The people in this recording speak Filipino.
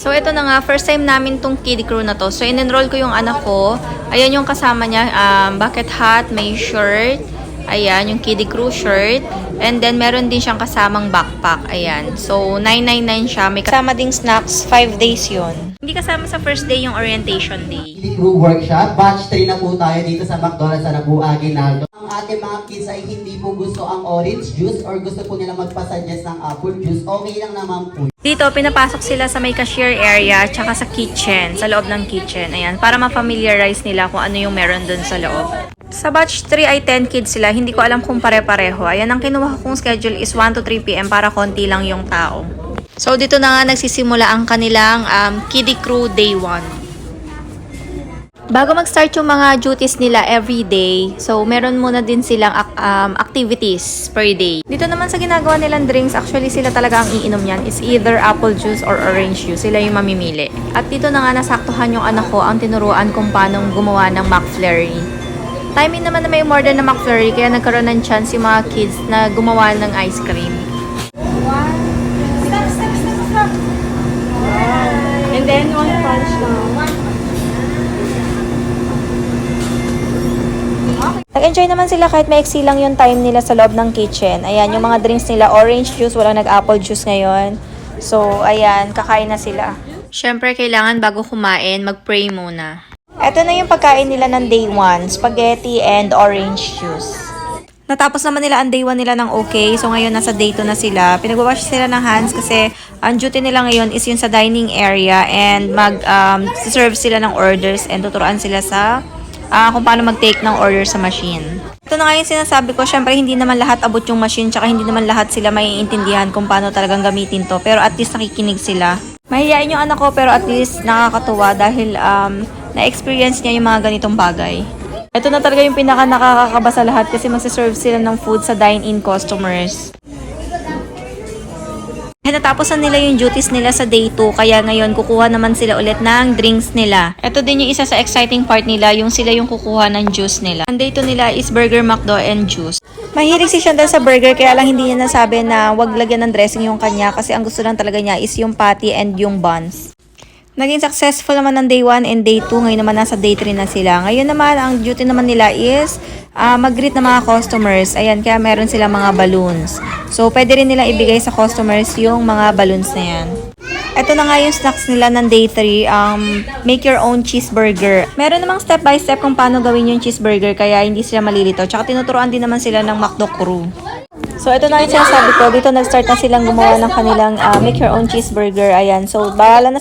So, ito na nga, first time namin tong kiddie crew na to. So, in-enroll ko yung anak ko. Ayan yung kasama niya, bucket hat, may shirt. Ayan, yung kiddie crew shirt. And then, meron din siyang kasamang backpack. Ayan. So, 999 siya. May kasama ding snacks. 5 days yun. Hindi kasama sa first day yung orientation day. Kiddie crew workshop. Batch 3 na po tayo dito sa McDonald's sa Nabu Aguinaldo. Ang ating mga kids ay hindi po gusto ang orange juice or gusto po nila magpasuggest ng apple juice. Okay lang naman po. Dito, pinapasok sila sa may cashier area tsaka sa kitchen, sa loob ng kitchen. Ayan, para ma-familiarize nila kung ano yung meron dun sa loob. Sa batch 3 ay 10 kids sila. Hindi ko alam kung pare-pareho. Ayan, ang kinuha kong schedule is 1 to 3 p.m. para konti lang yung tao. So, dito na nga nagsisimula ang kanilang kiddie crew day 1. Bago mag-start yung mga duties nila every day, so meron muna din silang activities per day. Dito naman sa ginagawa nilang drinks, actually sila talaga ang iinom niyan is either apple juice or orange juice. Sila yung mamimili. At dito na nga nasaktuhan yung anak ko ang tinuruan kung paano gumawa ng McFlurry. Timing naman na may umorder na McFlurry, kaya nagkaroon ng chance yung mga kids na gumawa ng ice cream. And then, one punch now. Nag-enjoy naman sila kahit maiksi lang yung time nila sa loob ng kitchen. Ayan, yung mga drinks nila, orange juice, walang nag-apple juice ngayon. So, ayan, kakain na sila. Siyempre, kailangan bago kumain, mag-pray muna. Ito na yung pagkain nila ng day 1, spaghetti and orange juice. Natapos naman nila ang day 1 nila ng okay. So, ngayon nasa day 2 na sila. Pinagwawash sila ng hands kasi ang duty nila ngayon is yung sa dining area and mag-serve sila ng orders and tuturuan sila sa kung paano mag-take ng order sa machine. Ito na nga yung sinasabi ko, syempre hindi naman lahat abot yung machine tsaka hindi naman lahat sila maiintindihan kung paano talagang gamitin to. Pero at least nakikinig sila. Mahihain yung anak ko pero at least nakakatuwa dahil na-experience niya yung mga ganitong bagay. Ito na talaga yung pinaka nakakakaba sa lahat kasi magsiserve sila ng food sa dine-in customers. Natapos na nila yung duties nila sa day 2, kaya ngayon kukuha naman sila ulit ng drinks nila. Ito din yung isa sa exciting part nila, yung sila yung kukuha ng juice nila. Ang day 2 nila is burger, McDo, and juice. Mahilig si Shandel sa burger, kaya lang hindi niya nasabi na wag lagyan ng dressing yung kanya kasi ang gusto lang talaga niya is yung patty and yung buns. Naging successful naman ng day 1 and day 2. Ngayon naman nasa day 3 na sila. Ngayon naman, ang duty naman nila is mag-greet ng mga customers. Ayan, kaya meron sila mga balloons. So, pwede rin nila ibigay sa customers yung mga balloons na yan. Ito na nga yung snacks nila ng day 3. Make your own cheeseburger. Meron namang step by step kung paano gawin yung cheeseburger kaya hindi sila malilito. Tsaka tinuturoan din naman sila ng McDo crew. So, ito na yung sinasabi ko. Dito nag-start na silang gumawa ng kanilang make your own cheeseburger. Ayan. So, bahala na sila.